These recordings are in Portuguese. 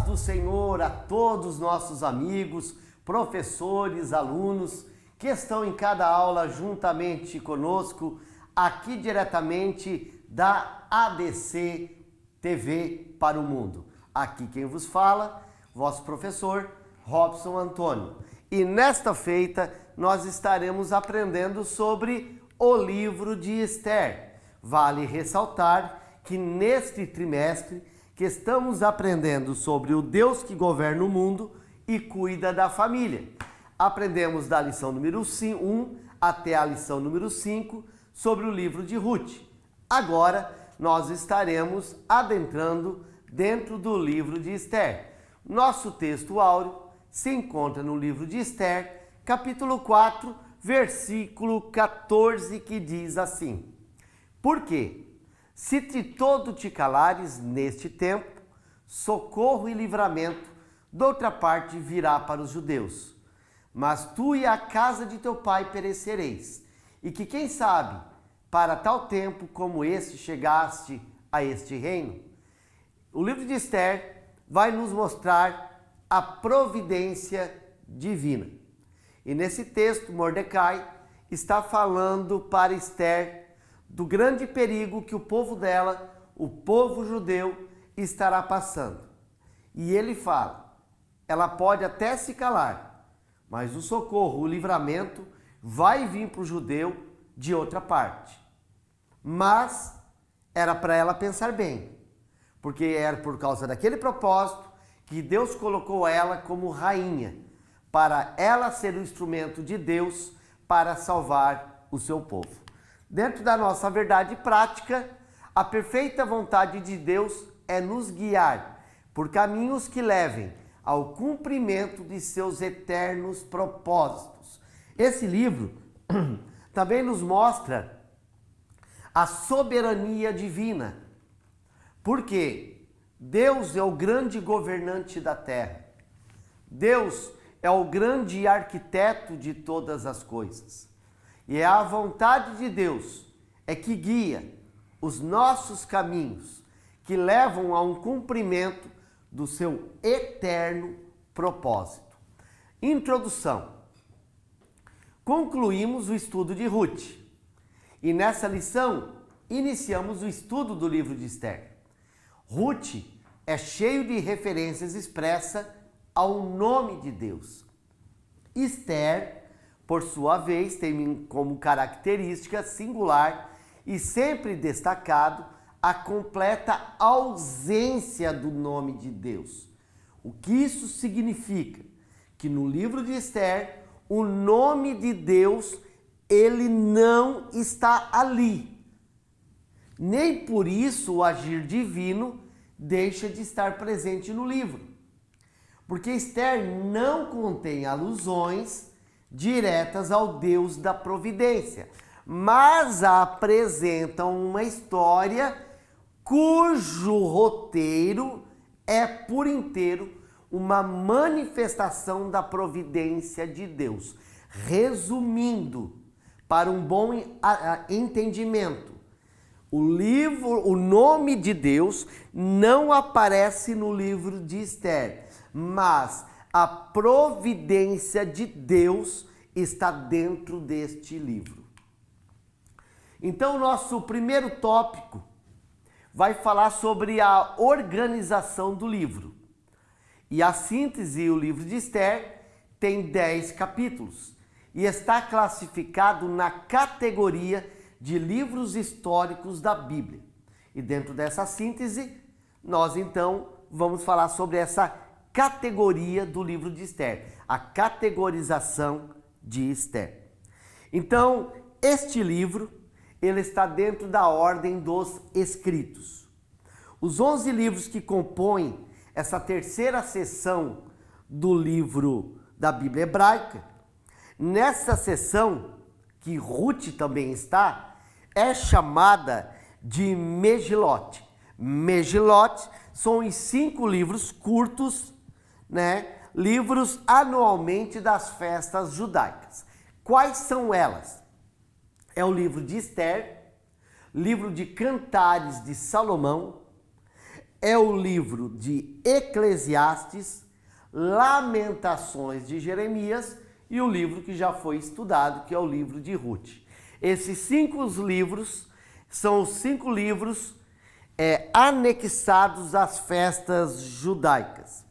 do Senhor a todos os nossos amigos, professores, alunos que estão em cada aula juntamente conosco, aqui diretamente da ADC TV para o Mundo. Aqui quem vos fala, vosso professor Robson Antônio. E nesta feita nós estaremos aprendendo sobre o livro de Esther. Vale ressaltar que neste trimestre que estamos aprendendo sobre o Deus que governa o mundo e cuida da família. Aprendemos da lição número 1 até a lição número 5 sobre o livro de Ruth. Agora nós estaremos adentrando dentro do livro de Esther. Nosso texto áureo se encontra no livro de Esther, capítulo 4, versículo 14, que diz assim: Por quê? Se de todo te calares neste tempo, socorro e livramento de outra parte virá para os judeus. Mas tu e a casa de teu pai perecereis, e que quem sabe, para tal tempo como este chegaste a este reino. O livro de Esther vai nos mostrar a providência divina. E nesse texto, Mordecai está falando para Esther do grande perigo que o povo dela, o povo judeu, estará passando. E ele fala, ela pode até se calar, mas o socorro, o livramento, vai vir para o judeu de outra parte. Mas era para ela pensar bem, porque era por causa daquele propósito que Deus colocou ela como rainha, para ela ser o instrumento de Deus para salvar o seu povo. Dentro da nossa verdade prática, a perfeita vontade de Deus é nos guiar por caminhos que levem ao cumprimento de seus eternos propósitos. Esse livro também nos mostra a soberania divina, porque Deus é o grande governante da terra. Deus é o grande arquiteto de todas as coisas. E é a vontade de Deus é que guia os nossos caminhos, que levam a um cumprimento do seu eterno propósito. Introdução. Concluímos o estudo de Ruth. E nessa lição, iniciamos o estudo do livro de Esther. Ruth é cheio de referências expressas ao nome de Deus. Esther, por sua vez, tem como característica singular e sempre destacado a completa ausência do nome de Deus. O que isso significa? Que no livro de Esther, o nome de Deus, ele não está ali. Nem por isso o agir divino deixa de estar presente no livro. Porque Esther não contém alusões diretas ao Deus da providência, mas apresentam uma história cujo roteiro é por inteiro uma manifestação da providência de Deus. Resumindo, para um bom entendimento, o nome de Deus não aparece no livro de Esther, mas a providência de Deus está dentro deste livro. Então, nosso primeiro tópico vai falar sobre a organização do livro. E a síntese, o livro de Esther, tem 10 capítulos e está classificado na categoria de livros históricos da Bíblia. E dentro dessa síntese, nós então vamos falar sobre essa categoria do livro de Esther, a categorização de Esther. Então, este livro, ele está dentro da ordem dos escritos. Os 11 livros que compõem essa terceira seção do livro da Bíblia hebraica, nessa seção, que Ruth também está, é chamada de Megilot. Megilot são os 5 livros curtos, livros anualmente das festas judaicas. Quais são elas? É o livro de Esther, livro de Cantares de Salomão, é o livro de Eclesiastes, Lamentações de Jeremias e o livro que já foi estudado, que é o livro de Ruth. Esses 5 livros são os 5 livros anexados às festas judaicas.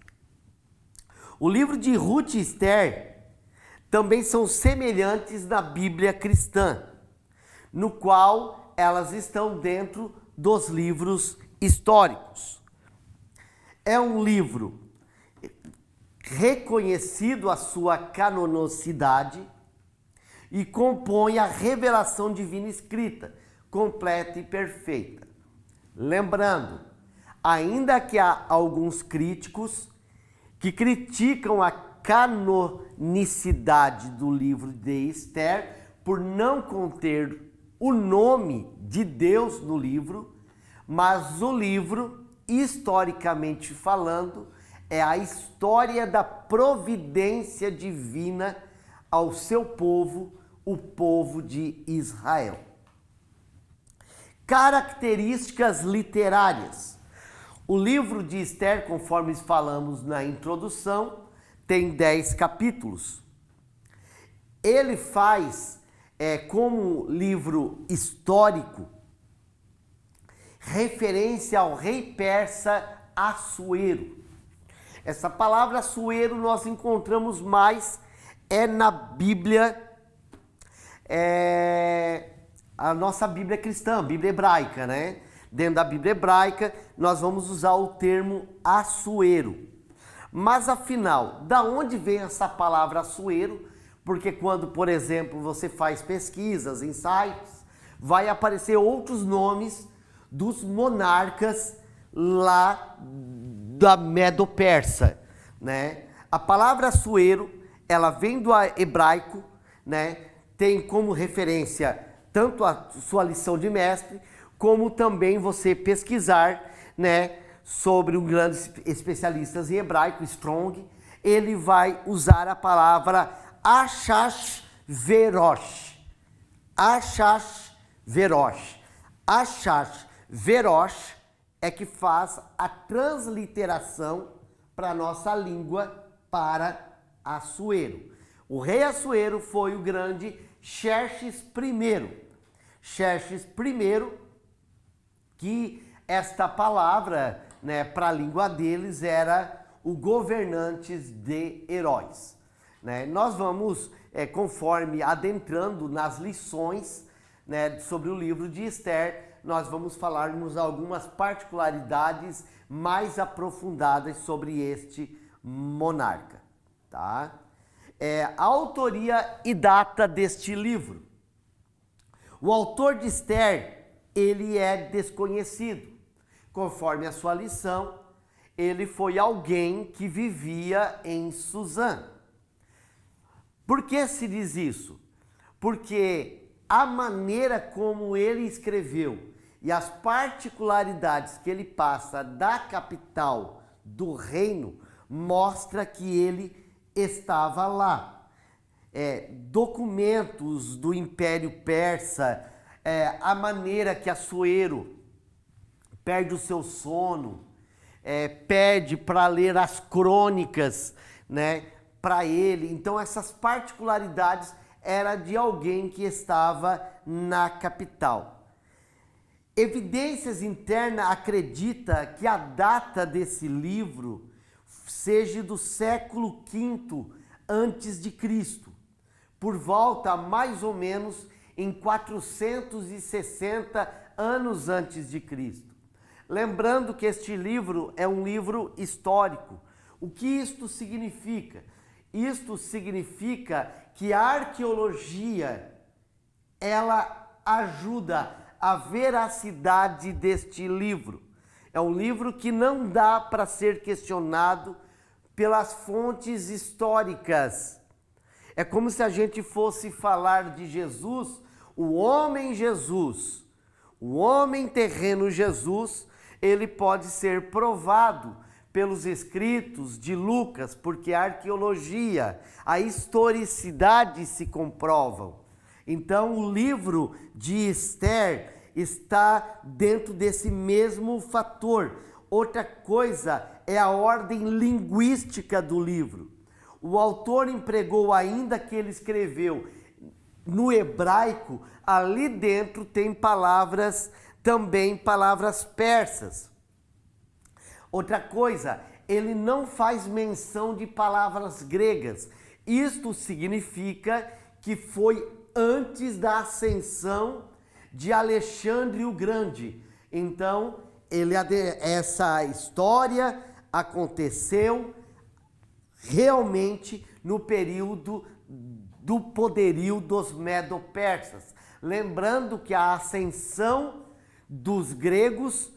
O livro de Ruth e Esther também são semelhantes na Bíblia cristã, no qual elas estão dentro dos livros históricos. É um livro reconhecido a sua canonicidade e compõe a revelação divina escrita, completa e perfeita. Lembrando, ainda que há alguns críticos que criticam a canonicidade do livro de Esther por não conter o nome de Deus no livro, mas o livro, historicamente falando, é a história da providência divina ao seu povo, o povo de Israel. Características literárias. O livro de Esther, conforme falamos na introdução, tem 10 capítulos. Ele faz, como livro histórico, referência ao rei persa Assuero. Essa palavra Assuero nós encontramos mais na Bíblia, a nossa Bíblia cristã, a Bíblia hebraica, né? Dentro da Bíblia hebraica, nós vamos usar o termo Assuero. Mas afinal, da onde vem essa palavra Assuero? Porque quando, por exemplo, você faz pesquisas em sites, vai aparecer outros nomes dos monarcas lá da Medo-Persa, né? A palavra Assuero, ela vem do hebraico, né? Tem como referência tanto a sua lição de mestre, como também você pesquisar, né, sobre um grande especialista em hebraico, Strong, ele vai usar a palavra Achashverosh. Achashverosh. Achashverosh é que faz a transliteração para a nossa língua para Assuero. O rei Assuero foi o grande Xerxes I. Xerxes I, que esta palavra, né, para a língua deles era o governantes de heróis. Né? Nós vamos, conforme adentrando nas lições, né, sobre o livro de Esther, nós vamos falarmos algumas particularidades mais aprofundadas sobre este monarca. Tá? A autoria e data deste livro. O autor de Esther, ele é desconhecido. Conforme a sua lição, ele foi alguém que vivia em Suzã. Por que se diz isso? Porque a maneira como ele escreveu e as particularidades que ele passa da capital do reino mostra que ele estava lá. Documentos do Império Persa, a maneira que Assuero perde o seu sono, pede para ler as crônicas, né, para ele. Então essas particularidades era de alguém que estava na capital. Evidências internas acredita que a data desse livro seja do século V antes de Cristo, por volta mais ou menos em 460 anos antes de Cristo. Lembrando que este livro é um livro histórico. O que isto significa? Isto significa que a arqueologia, ela ajuda a veracidade deste livro. É um livro que não dá para ser questionado pelas fontes históricas. É como se a gente fosse falar de Jesus, o homem terreno Jesus, ele pode ser provado pelos escritos de Lucas, porque a arqueologia, a historicidade se comprovam. Então o livro de Esther está dentro desse mesmo fator. outra coisa é a ordem linguística do livro. O autor empregou, ainda que ele escreveu no hebraico, ali dentro tem palavras, também palavras persas. Outra coisa, ele não faz menção de palavras gregas. Isto significa que foi antes da ascensão de Alexandre o Grande. Então, essa história aconteceu realmente no período do poderio dos medo-persas. Lembrando que a ascensão dos gregos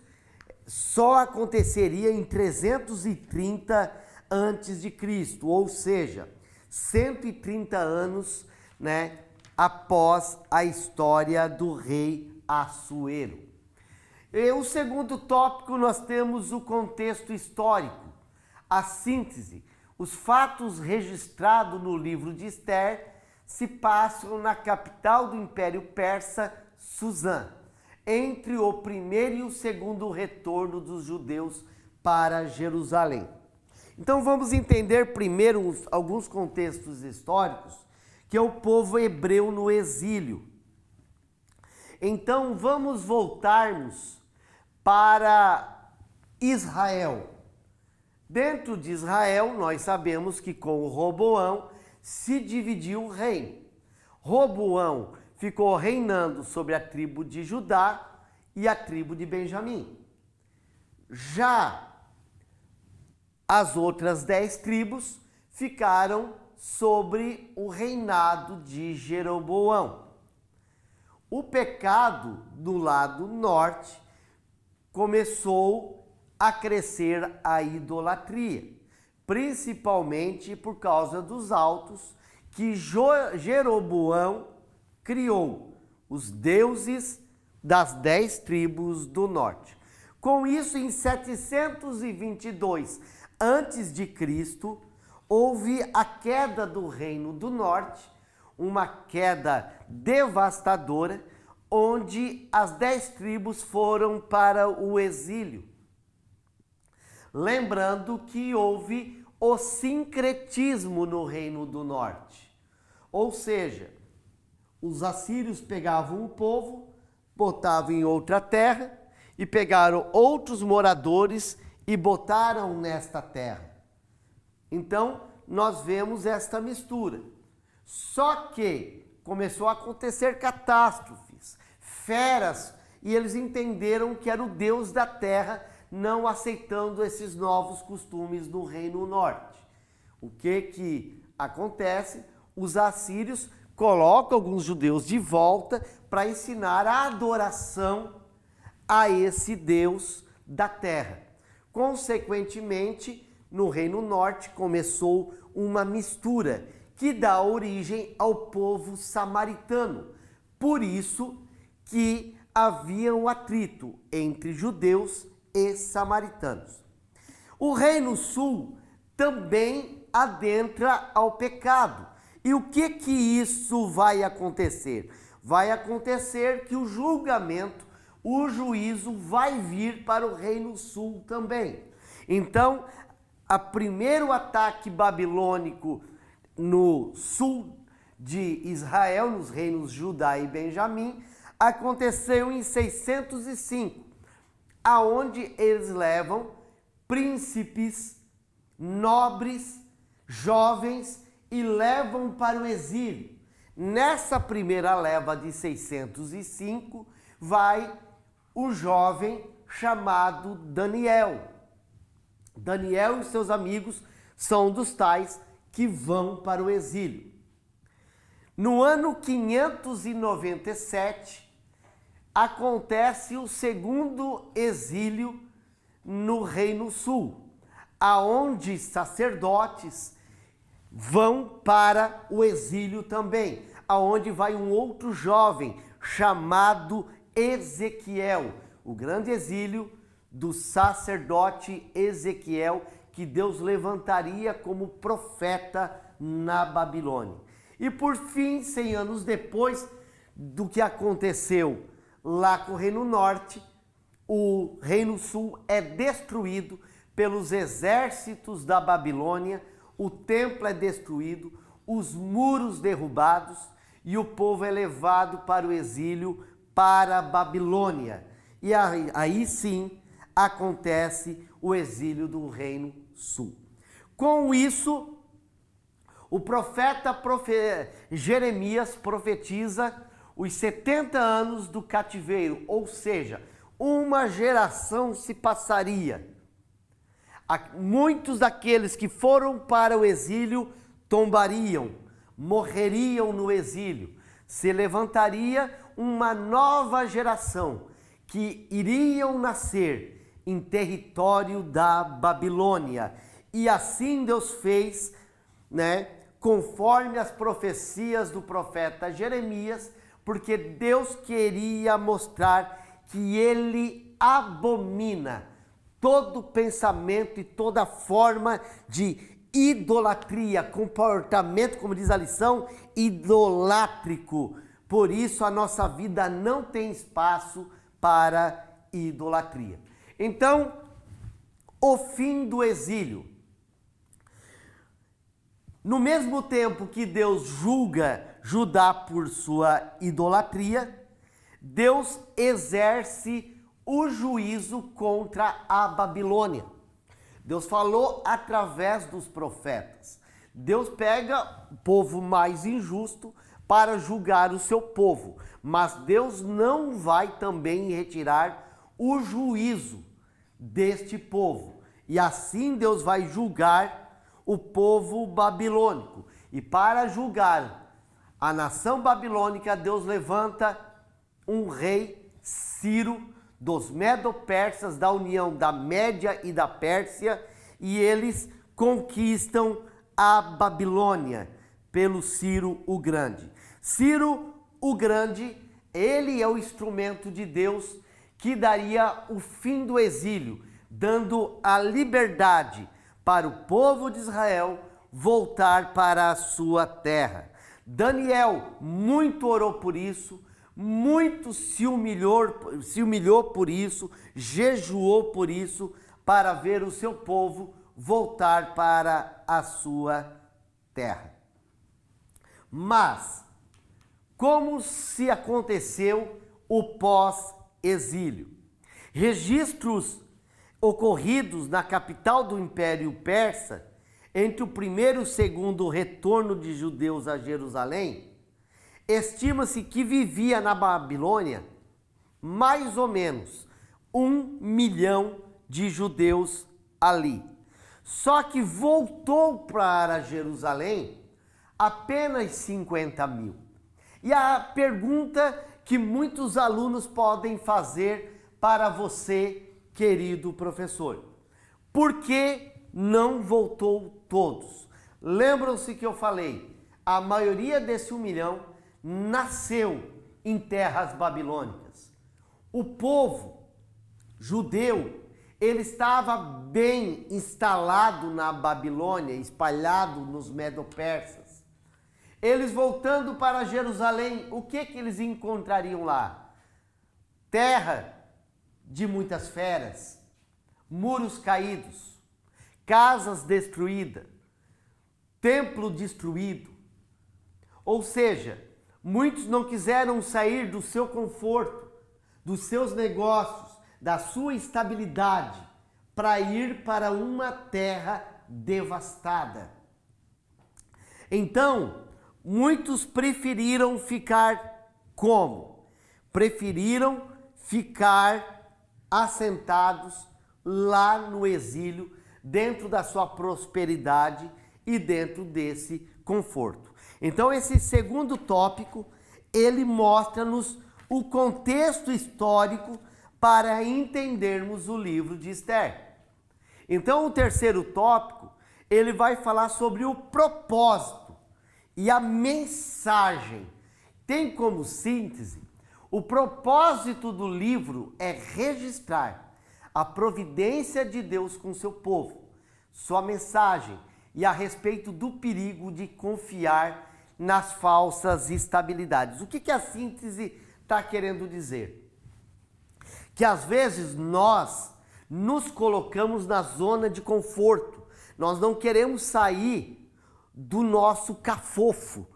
só aconteceria em 330 a.C., ou seja, 130 anos, né, após a história do rei Assuero. E o segundo tópico, nós temos o contexto histórico, a síntese. Os fatos registrados no livro de Esther se passam na capital do Império Persa, Suzã, entre o primeiro e o segundo retorno dos judeus para Jerusalém. Então vamos entender primeiro alguns contextos históricos, que é o povo hebreu no exílio. Então vamos voltarmos para Israel. Dentro de Israel, nós sabemos que com Roboão se dividiu o reino. Roboão ficou reinando sobre a tribo de Judá e a tribo de Benjamim. Já as outras 10 tribos ficaram sobre o reinado de Jeroboão. O pecado do lado norte começou a crescer a idolatria, principalmente por causa dos altos que Jeroboão criou, os deuses das 10 tribos do norte. Com isso, em 722 a.C., houve a queda do reino do norte, uma queda devastadora, onde as 10 tribos foram para o exílio. Lembrando que houve o sincretismo no reino do norte. Ou seja, os assírios pegavam o povo, botavam em outra terra e pegaram outros moradores e botaram nesta terra. Então, nós vemos esta mistura. Só que começou a acontecer catástrofes, feras, e eles entenderam que era o Deus da terra, não aceitando esses novos costumes do Reino Norte. O que acontece? Os assírios colocam alguns judeus de volta para ensinar a adoração a esse Deus da terra. Consequentemente, no Reino Norte começou uma mistura que dá origem ao povo samaritano. Por isso que havia um atrito entre judeus e samaritanos. O Reino Sul também adentra ao pecado. E o que isso vai acontecer? Vai acontecer que o julgamento, o juízo vai vir para o Reino Sul também. Então, o primeiro ataque babilônico no sul de Israel, nos reinos Judá e Benjamim, aconteceu em 605, aonde eles levam príncipes, nobres, jovens e levam para o exílio. Nessa primeira leva de 605 vai o jovem chamado Daniel. Daniel e seus amigos são dos tais que vão para o exílio. No ano 597, acontece o segundo exílio no Reino Sul, aonde sacerdotes vão para o exílio também, aonde vai um outro jovem chamado Ezequiel, o grande exílio do sacerdote Ezequiel, que Deus levantaria como profeta na Babilônia. E por fim, 100 anos depois do que aconteceu lá com o Reino Norte, o Reino Sul é destruído pelos exércitos da Babilônia, o templo é destruído, os muros derrubados e o povo é levado para o exílio para a Babilônia. E aí sim acontece o exílio do Reino Sul. Com isso, o profeta Jeremias profetiza os 70 anos do cativeiro, ou seja, uma geração se passaria. Muitos daqueles que foram para o exílio tombariam, morreriam no exílio. Se levantaria uma nova geração que iriam nascer em território da Babilônia. E assim Deus fez, conforme as profecias do profeta Jeremias, porque Deus queria mostrar que ele abomina todo pensamento e toda forma de idolatria, comportamento, como diz a lição, idolátrico. Por isso a nossa vida não tem espaço para idolatria. Então, o fim do exílio. No mesmo tempo que Deus julga Judá por sua idolatria, Deus exerce o juízo contra a Babilônia. Deus falou através dos profetas. Deus pega o povo mais injusto para julgar o seu povo, mas Deus não vai também retirar o juízo deste povo. E assim Deus vai julgar o povo babilônico. E para julgar a nação babilônica, Deus levanta um rei, Ciro, dos Medo-Persas, da união da Média e da Pérsia, e eles conquistam a Babilônia pelo Ciro o Grande. Ciro o Grande, ele é o instrumento de Deus que daria o fim do exílio, dando a liberdade para o povo de Israel voltar para a sua terra. Daniel muito orou por isso, muito se humilhou por isso, jejuou por isso, para ver o seu povo voltar para a sua terra. Mas, como se aconteceu o pós-exílio? Registros ocorridos na capital do Império Persa, entre o primeiro e o segundo retorno de judeus a Jerusalém, estima-se que vivia na Babilônia mais ou menos 1 milhão de judeus ali. Só que voltou para Jerusalém apenas 50 mil. E a pergunta que muitos alunos podem fazer para você, querido professor: por que não voltou todos? Lembram-se que eu falei, a maioria desse 1 milhão nasceu em terras babilônicas. O povo judeu, ele estava bem instalado na Babilônia, espalhado nos Medo-Persas. Eles voltando para Jerusalém, o que eles encontrariam lá? Terra de muitas feras, muros caídos, casas destruídas, templo destruído. Ou seja, muitos não quiseram sair do seu conforto, dos seus negócios, da sua estabilidade, para ir para uma terra devastada. Então, muitos preferiram ficar como? Preferiram ficar assentados lá no exílio, dentro da sua prosperidade e dentro desse conforto. Então, esse segundo tópico, ele mostra-nos o contexto histórico para entendermos o livro de Esther. Então, o terceiro tópico, ele vai falar sobre o propósito e a mensagem. Tem como síntese, o propósito do livro é registrar a providência de Deus com seu povo, sua mensagem e a respeito do perigo de confiar nas falsas estabilidades. O que a síntese está querendo dizer? que às vezes nós nos colocamos na zona de conforto. Nós não queremos sair do nosso cafofo.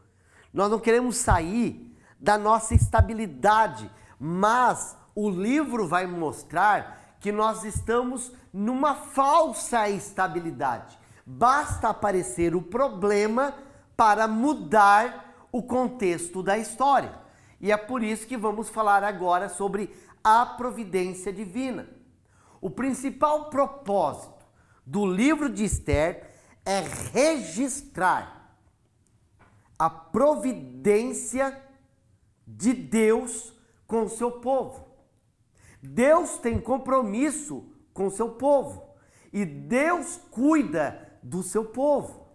Nós não queremos sair da nossa estabilidade, mas o livro vai mostrar que nós estamos numa falsa estabilidade. Basta aparecer o problema para mudar o contexto da história. E é por isso que vamos falar agora sobre a providência divina. O principal propósito do livro de Esther é registrar a providência de Deus com o seu povo. Deus tem compromisso com o seu povo e Deus cuida do seu povo.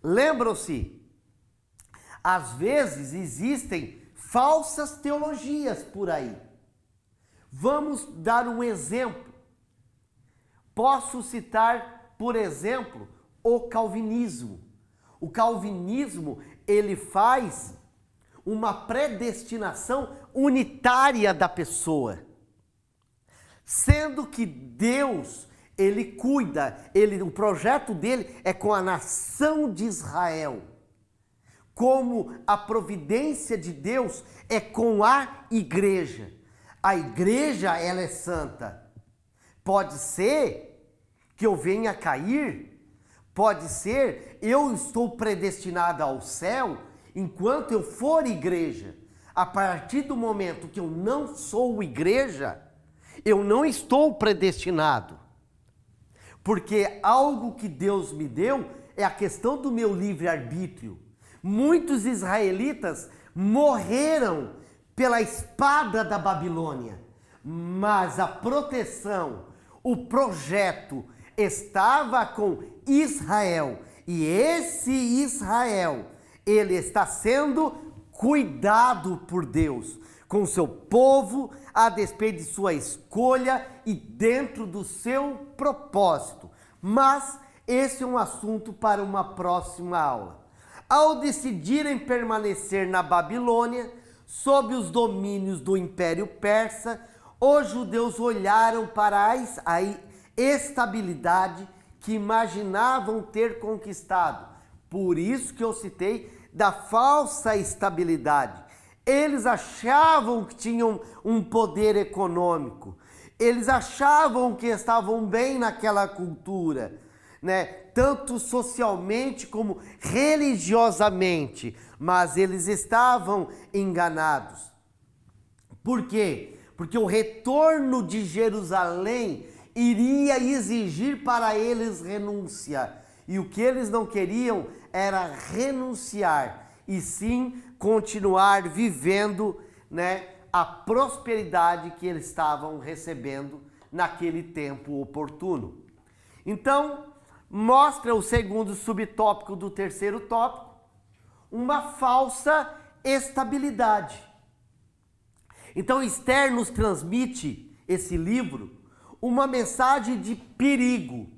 Lembram-se, às vezes existem falsas teologias por aí. Vamos dar um exemplo. Posso citar, por exemplo, o calvinismo. O calvinismo, ele faz uma predestinação unitária da pessoa, sendo que Deus, ele cuida, o projeto dele é com a nação de Israel, como a providência de Deus é com a igreja. A igreja, ela é santa. Pode ser que eu venha a cair, pode ser eu estou predestinado ao céu enquanto eu for igreja. A partir do momento que eu não sou igreja, eu não estou predestinado. Porque algo que Deus me deu é a questão do meu livre-arbítrio. Muitos israelitas morreram pela espada da Babilônia, mas a proteção, o projeto estava com Israel, e esse Israel, ele está sendo cuidado por Deus, com o seu povo, a despeito de sua escolha e dentro do seu propósito. Mas esse é um assunto para uma próxima aula. Ao decidirem permanecer na Babilônia, sob os domínios do Império Persa, os judeus olharam para a estabilidade que imaginavam ter conquistado. Por isso que eu citei da falsa estabilidade. Eles achavam que tinham um poder econômico. Eles achavam que estavam bem naquela cultura, né? Tanto socialmente como religiosamente, mas eles estavam enganados. Por quê? Porque o retorno de Jerusalém iria exigir para eles renúncia, e o que eles não queriam era renunciar, e sim continuar vivendo, né, a prosperidade que eles estavam recebendo naquele tempo oportuno. Então, mostra o segundo subtópico do terceiro tópico, uma falsa estabilidade. Então, Esther nos transmite, esse livro, uma mensagem de perigo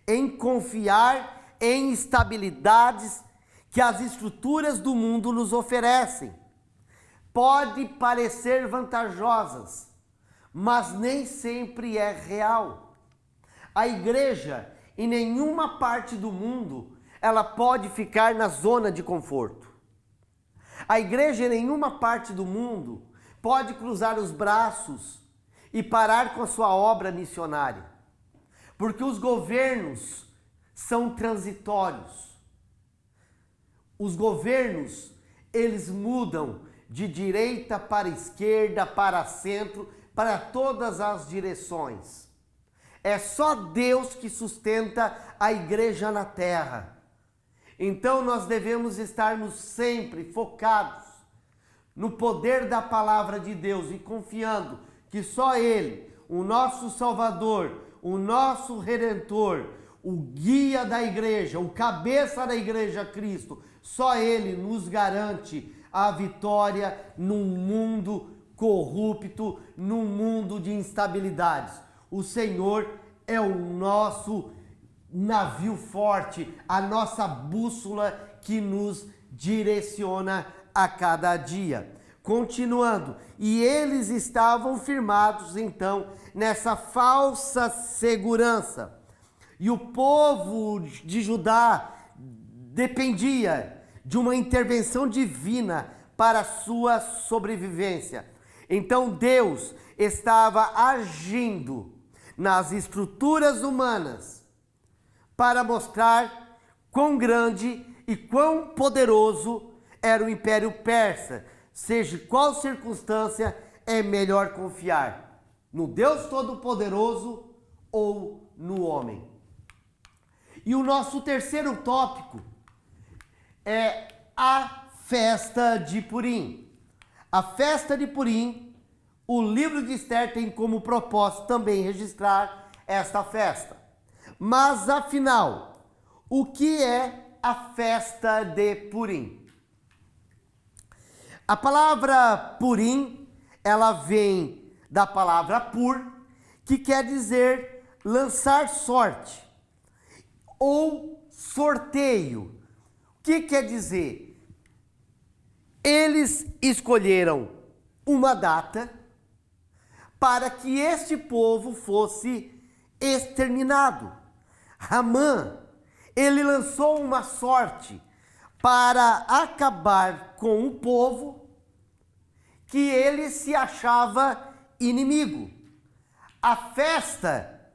em confiar em estabilidades que as estruturas do mundo nos oferecem. Pode parecer vantajosas, mas nem sempre é real. A igreja, em nenhuma parte do mundo, ela pode ficar na zona de conforto. A igreja, em nenhuma parte do mundo, pode cruzar os braços e parar com a sua obra missionária. Porque os governos são transitórios. Os governos, eles mudam de direita para esquerda, para centro, para todas as direções. É só Deus que sustenta a igreja na terra. Então nós devemos estarmos sempre focados no poder da palavra de Deus e confiando que só Ele, o nosso Salvador, o nosso Redentor, o guia da igreja, o cabeça da igreja Cristo, só Ele nos garante a vitória num mundo corrupto, num mundo de instabilidades. O Senhor é o nosso navio forte, a nossa bússola que nos direciona a cada dia. Continuando, e eles estavam firmados então nessa falsa segurança. E o povo de Judá dependia de uma intervenção divina para a sua sobrevivência. Então Deus estava agindo nas estruturas humanas para mostrar quão grande e quão poderoso era o Império Persa. Seja qual circunstância, é melhor confiar no Deus Todo-Poderoso ou no homem. E o nosso terceiro tópico é a festa de Purim. A festa de Purim, o livro de Esther tem como propósito também registrar esta festa. Mas afinal, o que é a festa de Purim? A palavra Purim, ela vem da palavra pur, que quer dizer lançar sorte ou sorteio. O que quer dizer? Eles escolheram uma data para que este povo fosse exterminado. Ramã, ele lançou uma sorte para acabar com o povo que ele se achava inimigo. A festa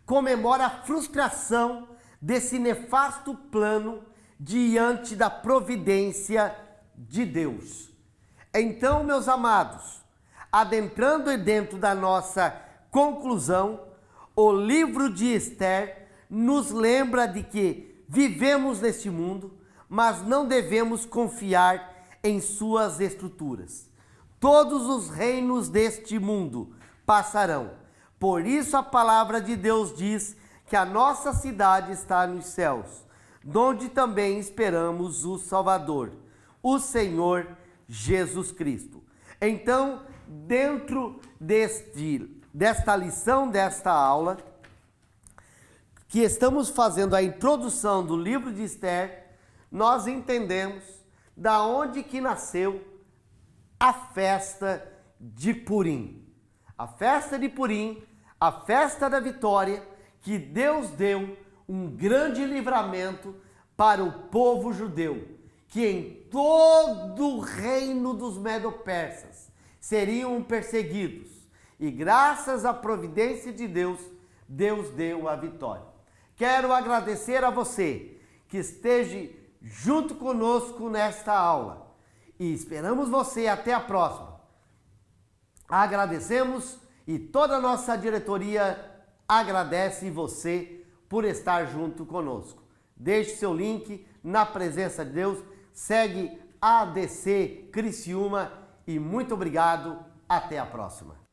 comemora a frustração desse nefasto plano diante da providência de Deus. Então, meus amados, adentrando dentro da nossa conclusão, o livro de Esther nos lembra de que vivemos neste mundo, mas não devemos confiar em suas estruturas. Todos os reinos deste mundo passarão. Por isso a palavra de Deus diz que a nossa cidade está nos céus, donde também esperamos o Salvador, o Senhor Jesus Cristo. Então, dentro desta lição, desta aula, que estamos fazendo a introdução do livro de Esther, nós entendemos da onde que nasceu a festa de Purim. A festa de Purim, a festa da vitória, que Deus deu um grande livramento para o povo judeu, que em todo o reino dos Medo-Persas seriam perseguidos. E graças à providência de Deus, Deus deu a vitória. Quero agradecer a você que esteja junto conosco nesta aula. E esperamos você até a próxima. Agradecemos e toda a nossa diretoria agradece você por estar junto conosco. Deixe seu link na presença de Deus. Segue ADC Criciúma e muito obrigado. Até a próxima.